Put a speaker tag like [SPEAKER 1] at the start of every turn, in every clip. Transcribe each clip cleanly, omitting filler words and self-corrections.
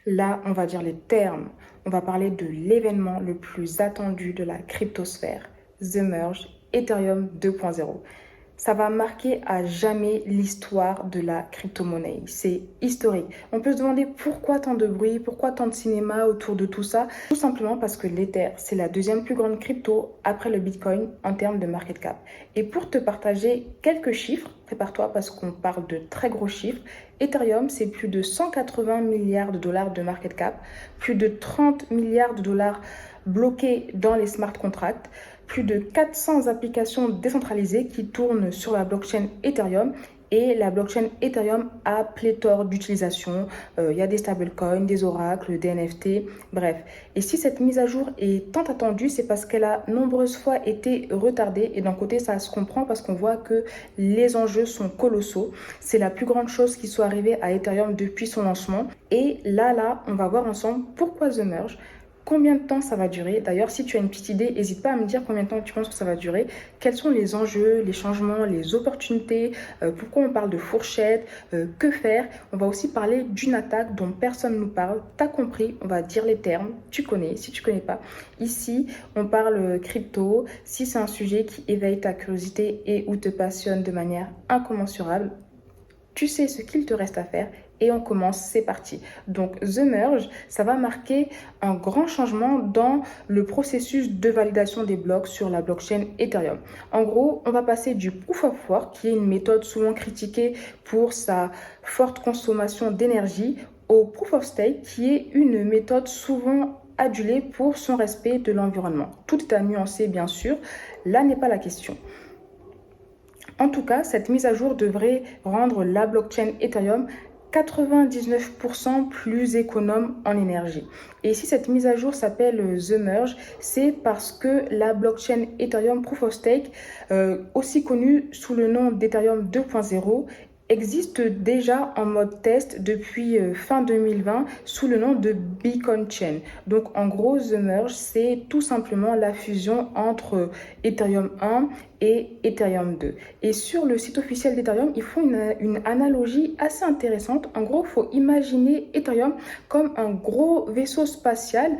[SPEAKER 1] Là, on va dire les termes. On va parler de l'événement le plus attendu de la cryptosphère, The Merge Ethereum 2.0. Ça va marquer à jamais l'histoire de la crypto-monnaie. C'est historique. On peut se demander pourquoi tant de bruit, pourquoi tant de cinéma autour de tout ça. Tout simplement parce que l'Ether, c'est la deuxième plus grande crypto après le Bitcoin en termes de market cap. Et pour te partager quelques chiffres, prépare-toi parce qu'on parle de très gros chiffres. Ethereum, c'est plus de 180 milliards de dollars de market cap, plus de 30 milliards de dollars bloqués dans les smart contracts, plus de 400 applications décentralisées qui tournent sur la blockchain Ethereum. Et la blockchain Ethereum a pléthore d'utilisations. Il y a des stablecoins, des oracles, des NFT, bref. Et si cette mise à jour est tant attendue, c'est parce qu'elle a nombreuses fois été retardée. Et d'un côté, ça se comprend parce qu'on voit que les enjeux sont colossaux. C'est la plus grande chose qui soit arrivée à Ethereum depuis son lancement. Et là, on va voir ensemble pourquoi The Merge. Combien de temps ça va durer? D'ailleurs, si tu as une petite idée, n'hésite pas à me dire combien de temps tu penses que ça va durer. Quels sont les enjeux, les changements, les opportunités, pourquoi on parle de fourchette, que faire. On va aussi parler d'une attaque dont personne ne nous parle. T'as compris, on va dire les termes, tu connais, si tu connais pas. Ici, on parle crypto. Si c'est un sujet qui éveille ta curiosité et ou te passionne de manière incommensurable, tu sais ce qu'il te reste à faire et on commence, c'est parti. Donc The Merge, ça va marquer un grand changement dans le processus de validation des blocs sur la blockchain Ethereum. En gros, on va passer du Proof of Work, qui est une méthode souvent critiquée pour sa forte consommation d'énergie, au Proof of Stake, qui est une méthode souvent adulée pour son respect de l'environnement. Tout est à nuancer, bien sûr. Là n'est pas la question. En tout cas, cette mise à jour devrait rendre la blockchain Ethereum 99% plus économe en énergie. Et si cette mise à jour s'appelle The Merge, c'est parce que la blockchain Ethereum Proof of Stake, aussi connue sous le nom d'Ethereum 2.0, existe déjà en mode test depuis fin 2020 sous le nom de Beacon Chain. Donc en gros, The Merge, c'est tout simplement la fusion entre Ethereum 1 et Ethereum 2. Et sur le site officiel d'Ethereum, ils font une analogie assez intéressante. En gros, il faut imaginer Ethereum comme un gros vaisseau spatial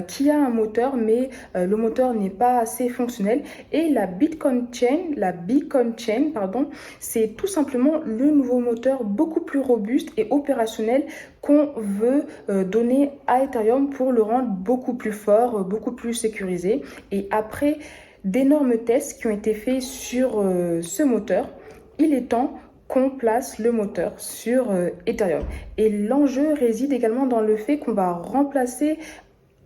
[SPEAKER 1] qui a un moteur, mais le moteur n'est pas assez fonctionnel. Et la Beacon Chain, pardon, c'est tout simplement le nouveau moteur beaucoup plus robuste et opérationnel qu'on veut donner à Ethereum pour le rendre beaucoup plus fort, beaucoup plus sécurisé. Et après d'énormes tests qui ont été faits sur ce moteur, il est temps qu'on place le moteur sur Ethereum. Et l'enjeu réside également dans le fait qu'on va remplacer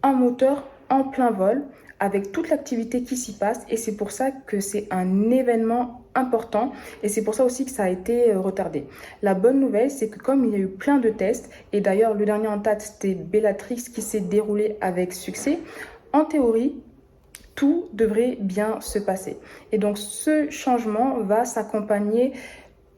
[SPEAKER 1] un moteur en plein vol avec toute l'activité qui s'y passe et c'est pour ça que c'est un événement important et c'est pour ça aussi que ça a été retardé. La bonne nouvelle, c'est que comme il y a eu plein de tests et d'ailleurs le dernier en date c'était Bellatrix qui s'est déroulé avec succès, en théorie, tout devrait bien se passer. Et donc ce changement va s'accompagner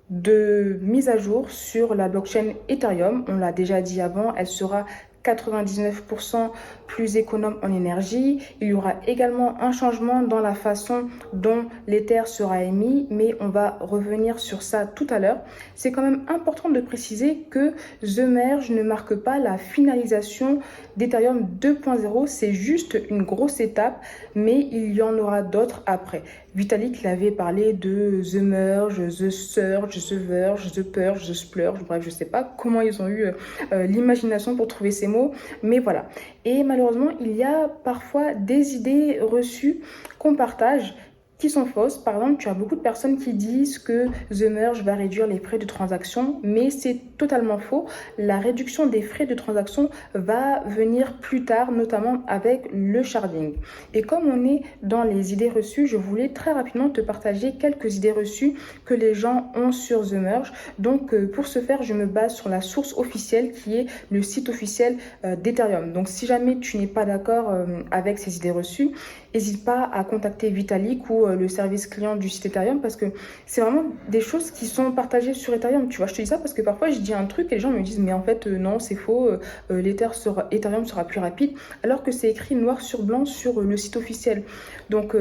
[SPEAKER 1] de mise à jour sur la blockchain Ethereum. On l'a déjà dit avant, elle sera 99% plus économe en énergie. Il y aura également un changement dans la façon dont l'Ether sera émis, mais on va revenir sur ça tout à l'heure. C'est quand même important de préciser que The Merge ne marque pas la finalisation d'Ethereum 2.0, c'est juste une grosse étape, mais il y en aura d'autres après. Vitalik l'avait parlé de The Merge, The Surge, The Verge, The Purge, The Splurge, bref, je sais pas comment ils ont eu l'imagination pour trouver ces mots, mais voilà. Et malheureusement, il y a parfois des idées reçues qu'on partage qui sont fausses. Par exemple, tu as beaucoup de personnes qui disent que The Merge va réduire les frais de transaction, mais c'est totalement faux. La réduction des frais de transaction va venir plus tard, notamment avec le sharding. Et comme on est dans les idées reçues, je voulais très rapidement te partager quelques idées reçues que les gens ont sur The Merge. Donc, pour ce faire, je me base sur la source officielle qui est le site officiel d'Ethereum. Donc, si jamais tu n'es pas d'accord avec ces idées reçues, n'hésite pas à contacter Vitalik ou le service client du site Ethereum parce que c'est vraiment des choses qui sont partagées sur Ethereum. Tu vois, je te dis ça parce que parfois je dis un truc et les gens me disent mais en fait non, c'est faux, Ethereum sera plus rapide alors que c'est écrit noir sur blanc sur le site officiel. Donc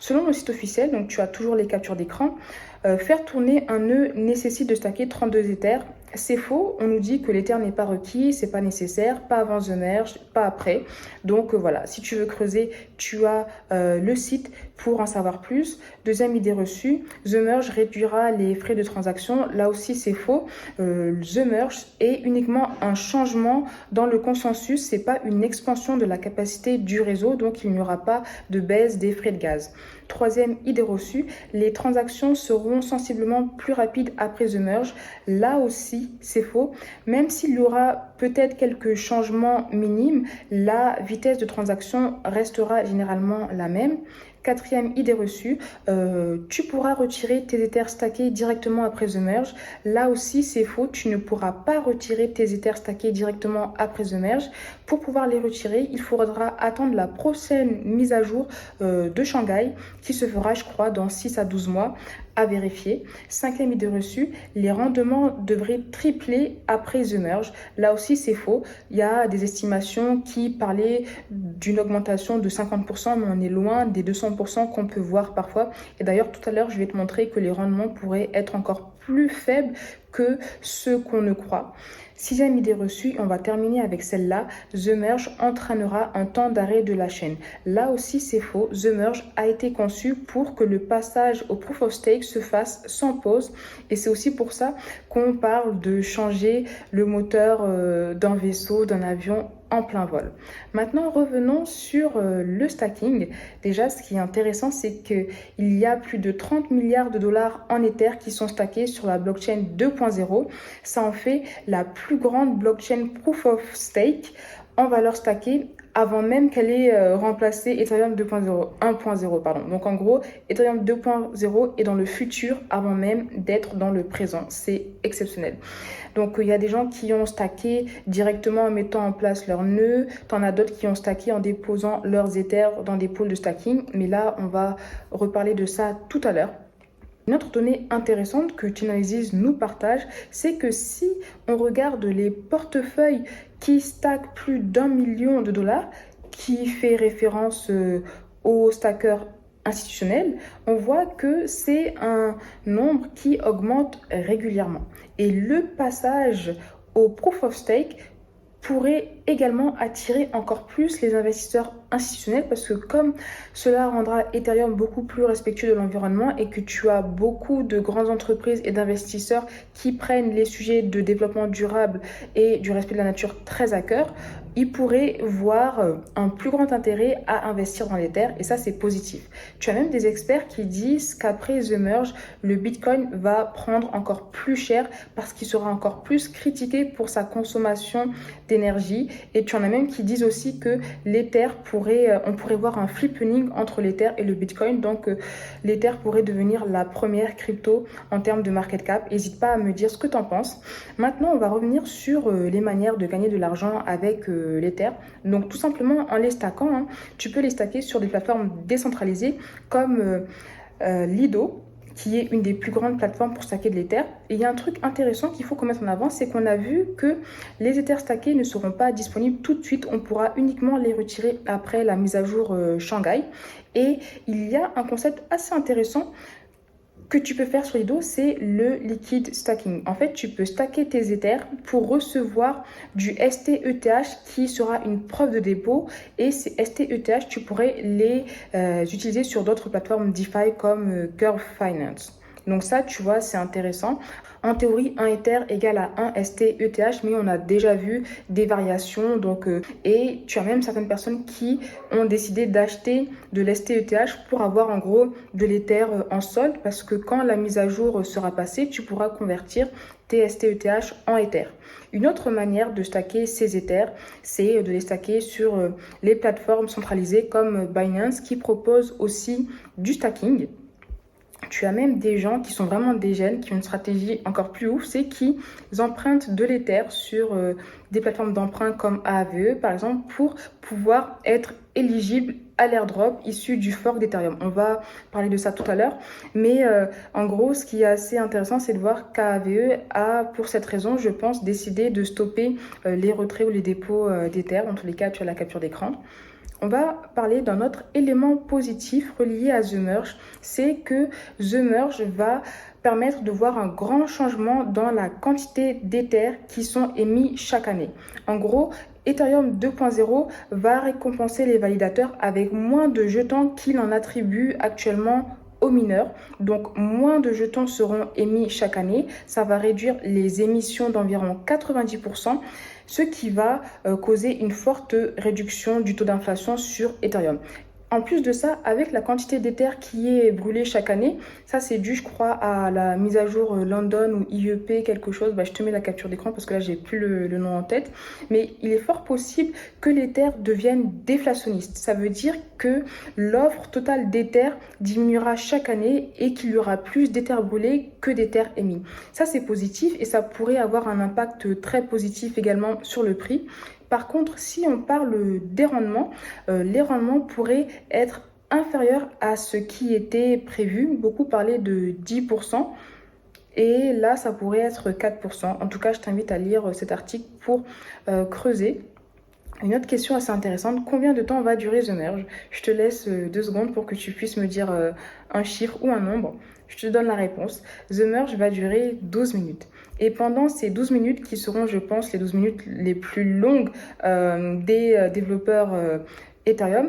[SPEAKER 1] selon le site officiel, donc tu as toujours les captures d'écran. Faire tourner un nœud nécessite de stacker 32 Ethers. C'est faux, on nous dit que l'Ether n'est pas requis, c'est pas nécessaire, pas avant The Merge, pas après. Donc voilà, si tu veux creuser, tu as le site pour en savoir plus. Deuxième idée reçue, The Merge réduira les frais de transaction. Là aussi, c'est faux. The Merge est uniquement un changement dans le consensus, c'est pas une expansion de la capacité du réseau, donc il n'y aura pas de baisse des frais de gaz. Troisième idée reçue, les transactions seront sensiblement plus rapides après The Merge. Là aussi, c'est faux. Même s'il y aura peut-être quelques changements minimes, la vitesse de transaction restera généralement la même. Quatrième idée reçue, tu pourras retirer tes Ethers stackés directement après The Merge. Là aussi, c'est faux. Tu ne pourras pas retirer tes Ethers stackés directement après The Merge. Pour pouvoir les retirer, il faudra attendre la prochaine mise à jour de Shanghai qui se fera, je crois, dans 6 à 12 mois, à vérifier. Cinquième idée reçue, les rendements devraient tripler après The Merge. Là aussi, c'est faux. Il y a des estimations qui parlaient d'une augmentation de 50%, mais on est loin des 200% qu'on peut voir parfois. Et d'ailleurs, tout à l'heure, je vais te montrer que les rendements pourraient être encore plus faibles que ceux qu'on ne croit. Sixième idée reçue, on va terminer avec celle-là. The Merge entraînera un temps d'arrêt de la chaîne. Là aussi, c'est faux. The Merge a été conçu pour que le passage au Proof of Stake se fasse sans pause. Et c'est aussi pour ça qu'on parle de changer le moteur d'un vaisseau, d'un avion en plein vol. Maintenant, revenons sur le stacking. Déjà, ce qui est intéressant, c'est qu'il y a plus de 30 milliards de dollars en Ether qui sont stackés sur la blockchain 2.0. Ça en fait la plus grande blockchain Proof of Stake en valeur stackée avant même qu'elle ait remplacé Ethereum 1.0. Pardon. Donc en gros, Ethereum 2.0 est dans le futur avant même d'être dans le présent. C'est exceptionnel. Donc il y a des gens qui ont stacké directement en mettant en place leurs nœuds. T'en as d'autres qui ont stacké en déposant leurs Ethers dans des pools de stacking. Mais là, on va reparler de ça tout à l'heure. Une autre donnée intéressante que Chainalysis nous partage, c'est que si on regarde les portefeuilles qui stackent plus d'1 million de dollars, qui fait référence aux stackers institutionnels, on voit que c'est un nombre qui augmente régulièrement. Et le passage au Proof of Stake pourrait également attirer encore plus les investisseurs institutionnels parce que comme cela rendra Ethereum beaucoup plus respectueux de l'environnement et que tu as beaucoup de grandes entreprises et d'investisseurs qui prennent les sujets de développement durable et du respect de la nature très à cœur, ils pourraient voir un plus grand intérêt à investir dans l'Ether et ça c'est positif. Tu as même des experts qui disent qu'après The Merge, le Bitcoin va prendre encore plus cher parce qu'il sera encore plus critiqué pour sa consommation d'énergie. Et tu en as même qui disent aussi que l'Ether on pourrait voir un flippening entre l'Ether et le Bitcoin. Donc l'Ether pourrait devenir la première crypto en termes de market cap. N'hésite pas à me dire ce que tu en penses. Maintenant, on va revenir sur les manières de gagner de l'argent avec l'Ether. Donc tout simplement en les stackant, hein, tu peux les stacker sur des plateformes décentralisées comme Lido, qui est une des plus grandes plateformes pour stacker de l'Ether. Et il y a un truc intéressant qu'il faut qu'on mette en avant, c'est qu'on a vu que les Ethers stackés ne seront pas disponibles tout de suite. On pourra uniquement les retirer après la mise à jour Shanghai. Et il y a un concept assez intéressant que tu peux faire sur Lido, c'est le liquid stacking. En fait, tu peux stacker tes Ethers pour recevoir du STETH qui sera une preuve de dépôt et ces STETH, tu pourrais les utiliser sur d'autres plateformes DeFi comme Curve Finance. Donc ça, tu vois, c'est intéressant. En théorie, un Ether égale à 1 STETH, mais on a déjà vu des variations. Et tu as même certaines personnes qui ont décidé d'acheter de l'STETH pour avoir en gros de l'Ether en solde, parce que quand la mise à jour sera passée, tu pourras convertir tes STETH en Ether. Une autre manière de stacker ces Ethers, c'est de les stacker sur les plateformes centralisées comme Binance qui proposent aussi du stacking. Tu as même des gens qui sont vraiment des jeunes, qui ont une stratégie encore plus ouf, c'est qu'ils empruntent de l'Ether sur des plateformes d'emprunt comme Aave, par exemple, pour pouvoir être éligible à l'airdrop issu du fork d'Ethereum. On va parler de ça tout à l'heure, mais en gros, ce qui est assez intéressant, c'est de voir qu'Aave a, pour cette raison, je pense, décidé de stopper les retraits ou les dépôts d'Ether. En tous les cas, tu as la capture d'écran. On va parler d'un autre élément positif relié à The Merge, c'est que The Merge va permettre de voir un grand changement dans la quantité d'Ether qui sont émis chaque année. En gros, Ethereum 2.0 va récompenser les validateurs avec moins de jetons qu'il en attribue actuellement aux mineurs. Donc, moins de jetons seront émis chaque année. Ça va réduire les émissions d'environ 90%, ce qui va causer une forte réduction du taux d'inflation sur Ethereum. En plus de ça, avec la quantité d'Ether qui est brûlée chaque année, ça c'est dû, je crois, à la mise à jour London ou IEP, quelque chose. Je te mets la capture d'écran parce que là, j'ai plus le nom en tête. Mais il est fort possible que l'Ether devienne déflationniste. Ça veut dire que l'offre totale d'Ether diminuera chaque année et qu'il y aura plus d'Ether brûlés que d'Ether émis. Ça, c'est positif et ça pourrait avoir un impact très positif également sur le prix. Par contre, si on parle des rendements, les rendements pourraient être inférieurs à ce qui était prévu. Beaucoup parlaient de 10%. Et là, ça pourrait être 4%. En tout cas, je t'invite à lire cet article pour creuser. Une autre question assez intéressante, combien de temps va durer The Merge? Je te laisse 2 secondes pour que tu puisses me dire un chiffre ou un nombre. Je te donne la réponse. The Merge va durer 12 minutes. Et pendant ces 12 minutes, qui seront, je pense, les 12 minutes les plus longues des développeurs Ethereum,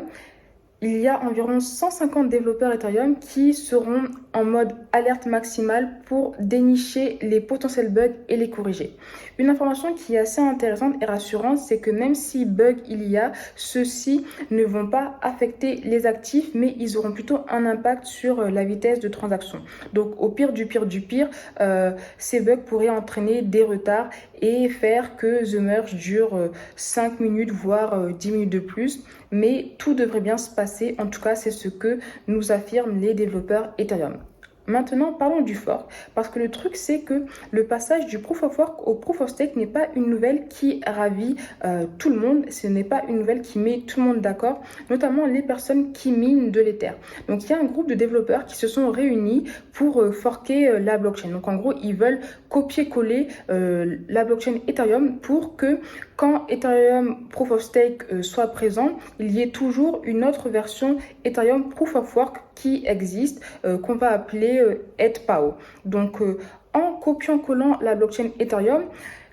[SPEAKER 1] il y a environ 150 développeurs Ethereum qui seront en mode alerte maximale pour dénicher les potentiels bugs et les corriger. Une information qui est assez intéressante et rassurante, c'est que même si bug il y a, ceux-ci ne vont pas affecter les actifs, mais ils auront plutôt un impact sur la vitesse de transaction. Donc au pire du pire du pire, ces bugs pourraient entraîner des retards et faire que The Merge dure 5 minutes, voire 10 minutes de plus. Mais tout devrait bien se passer, en tout cas c'est ce que nous affirment les développeurs Ethereum. Maintenant, parlons du fork, parce que le truc, c'est que le passage du Proof of Work au Proof of Stake n'est pas une nouvelle qui ravit tout le monde, ce n'est pas une nouvelle qui met tout le monde d'accord, notamment les personnes qui minent de l'Ether. Donc, il y a un groupe de développeurs qui se sont réunis pour forker la blockchain. Donc, en gros, ils veulent copier-coller la blockchain Ethereum pour que quand Ethereum Proof of Stake soit présent, il y ait toujours une autre version Ethereum Proof of Work qui existe, qu'on va appeler ETHPAO. Donc, en copiant-collant la blockchain Ethereum,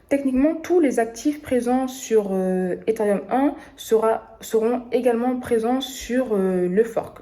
[SPEAKER 1] techniquement, tous les actifs présents sur Ethereum 1 seront également présents sur le fork.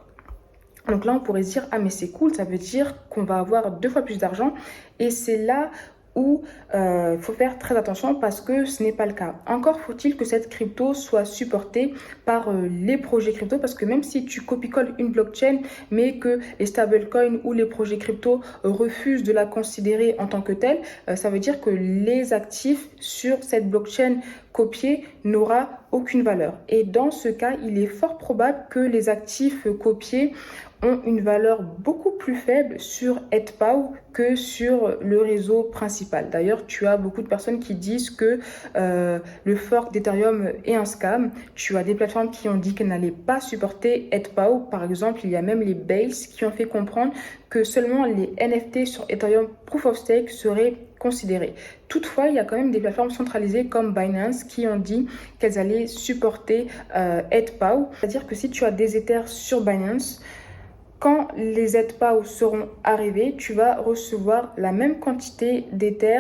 [SPEAKER 1] Donc là, on pourrait se dire, ah mais c'est cool, ça veut dire qu'on va avoir 2 fois plus d'argent. Et c'est là où il faut faire très attention parce que ce n'est pas le cas. Encore faut-il que cette crypto soit supportée par les projets crypto, parce que même si tu copie-colles une blockchain mais que les stablecoins ou les projets crypto refusent de la considérer en tant que telle, ça veut dire que les actifs sur cette blockchain copiée n'aura aucune valeur. Et dans ce cas, il est fort probable que les actifs copiés ont une valeur beaucoup plus faible sur ETHPAO que sur le réseau principal. D'ailleurs, tu as beaucoup de personnes qui disent que le fork d'Ethereum est un scam. Tu as des plateformes qui ont dit qu'elles n'allaient pas supporter ETHPAO. Par exemple, il y a même les Bales qui ont fait comprendre que seulement les NFT sur Ethereum Proof of Stake seraient considérés. Toutefois, il y a quand même des plateformes centralisées comme Binance qui ont dit qu'elles allaient supporter ETHPAO. C'est-à-dire que si tu as des Ethers sur Binance, quand les ETHPAO seront arrivés, tu vas recevoir la même quantité d'Ether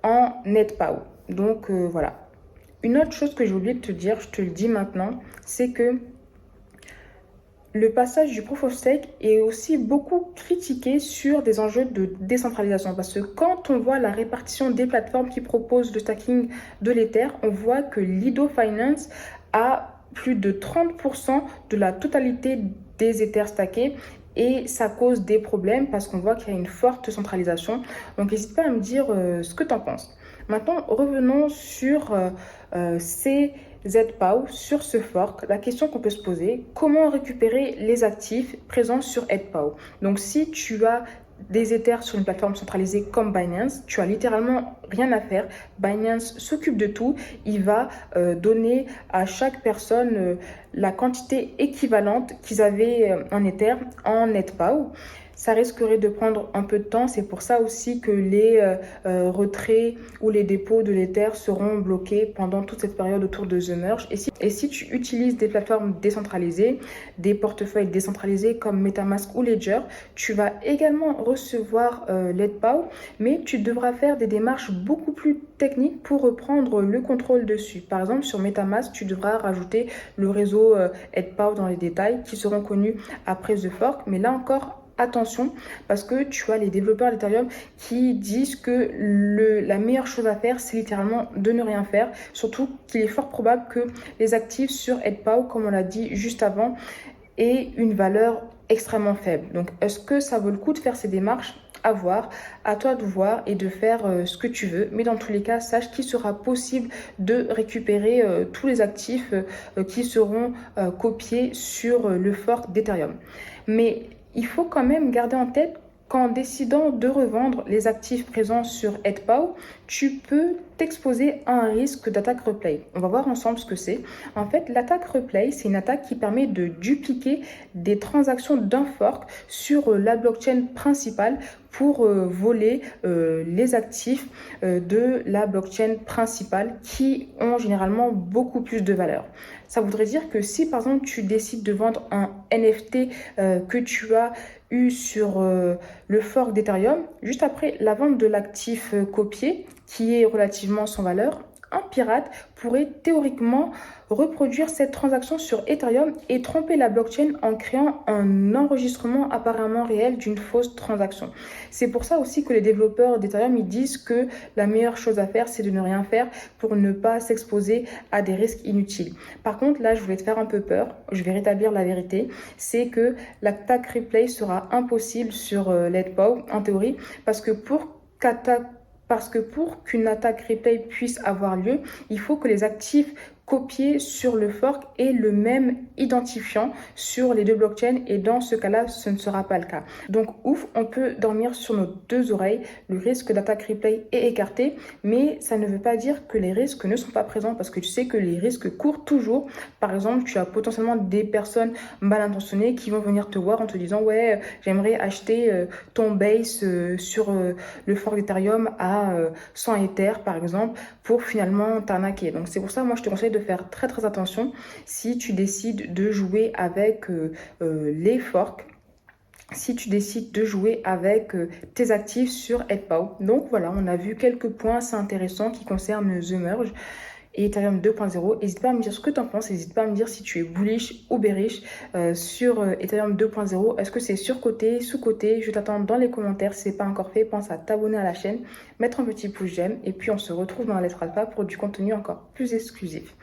[SPEAKER 1] en ETHPAO. Donc voilà. Une autre chose que j'ai oublié de te dire, je te le dis maintenant, c'est que le passage du Proof of Stake est aussi beaucoup critiqué sur des enjeux de décentralisation. Parce que quand on voit la répartition des plateformes qui proposent le stacking de l'Ether, on voit que Lido Finance a plus de 30% de la totalité des Ethers stackés et ça cause des problèmes parce qu'on voit qu'il y a une forte centralisation. Donc n'hésite pas à me dire ce que tu en penses. Maintenant, revenons sur ces ETHPAO, sur ce fork. La question qu'on peut se poser, comment récupérer les actifs présents sur ETHPAO? Donc si tu as des Ethers sur une plateforme centralisée comme Binance, tu as littéralement rien à faire. Binance s'occupe de tout. Il va donner à chaque personne la quantité équivalente qu'ils avaient en Ether en ETHPAO. ça risquerait de prendre un peu de temps. C'est pour ça aussi que les retraits ou les dépôts de l'Ether seront bloqués pendant toute cette période autour de The Merge. Et si tu utilises des plateformes décentralisées, des portefeuilles décentralisés comme MetaMask ou Ledger, tu vas également recevoir l'ETHPOW, mais tu devras faire des démarches beaucoup plus techniques pour reprendre le contrôle dessus. Par exemple, sur MetaMask, tu devras rajouter le réseau ETHPOW dans les détails qui seront connus après The Fork, mais là encore, attention, parce que tu as les développeurs d'Ethereum qui disent que la meilleure chose à faire, c'est littéralement de ne rien faire. Surtout qu'il est fort probable que les actifs sur ETHPOW, comme on l'a dit juste avant, aient une valeur extrêmement faible. Donc, est-ce que ça vaut le coup de faire ces démarches? À voir, à toi de voir et de faire ce que tu veux. Mais dans tous les cas, sache qu'il sera possible de récupérer tous les actifs qui seront copiés sur le fork d'Ethereum. Mais il faut quand même garder en tête qu'en décidant de revendre les actifs présents sur ETHPOW, tu peux t'exposer à un risque d'attaque replay. On va voir ensemble ce que c'est. En fait, l'attaque replay, c'est une attaque qui permet de dupliquer des transactions d'un fork sur la blockchain principale pour voler les actifs de la blockchain principale qui ont généralement beaucoup plus de valeur. Ça voudrait dire que si par exemple tu décides de vendre un NFT que tu as eu sur le fork d'Ethereum, juste après la vente de l'actif copié, qui est relativement sans valeur, un pirate pourrait théoriquement reproduire cette transaction sur Ethereum et tromper la blockchain en créant un enregistrement apparemment réel d'une fausse transaction. C'est pour ça aussi que les développeurs d'Ethereum ils disent que la meilleure chose à faire, c'est de ne rien faire pour ne pas s'exposer à des risques inutiles. Par contre, là, je voulais te faire un peu peur. Je vais rétablir la vérité. C'est que l'attaque replay sera impossible sur l'ETHPOW, en théorie, parce que pour qu'une attaque replay puisse avoir lieu, il faut que les actifs copiés sur le fork aient le même identifiant sur les deux blockchains et dans ce cas-là, ce ne sera pas le cas. Donc ouf, on peut dormir sur nos deux oreilles, le risque d'attaque replay est écarté, mais ça ne veut pas dire que les risques ne sont pas présents parce que tu sais que les risques courent toujours. Par exemple, tu as potentiellement des personnes mal intentionnées qui vont venir te voir en te disant ouais, j'aimerais acheter ton base sur le fork d'Ethereum à 100 Ether par exemple pour finalement t'arnaquer. Donc c'est pour ça, moi je te conseille de faire très très attention si tu décides de jouer avec les forks, si tu décides de jouer avec tes actifs sur ETHPOW. Donc voilà, on a vu quelques points assez intéressants qui concernent The Merge et Ethereum 2.0. N'hésite pas à me dire ce que tu en penses, n'hésite pas à me dire si tu es bullish ou bearish sur Ethereum 2.0. Est-ce que c'est surcoté, sous-coté? Je t'attends dans les commentaires. Si ce n'est pas encore fait, pense à t'abonner à la chaîne, mettre un petit pouce j'aime et puis on se retrouve dans la lettre alpha pour du contenu encore plus exclusif.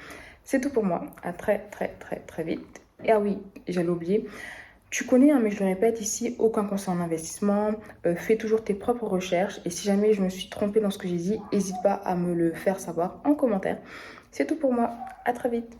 [SPEAKER 1] C'est tout pour moi. À très très très très vite. Et ah oui, j'allais oublier. Tu connais, hein, mais je le répète ici, aucun conseil en investissement. Fais toujours tes propres recherches. Et si jamais je me suis trompée dans ce que j'ai dit, n'hésite pas à me le faire savoir en commentaire. C'est tout pour moi. À très vite.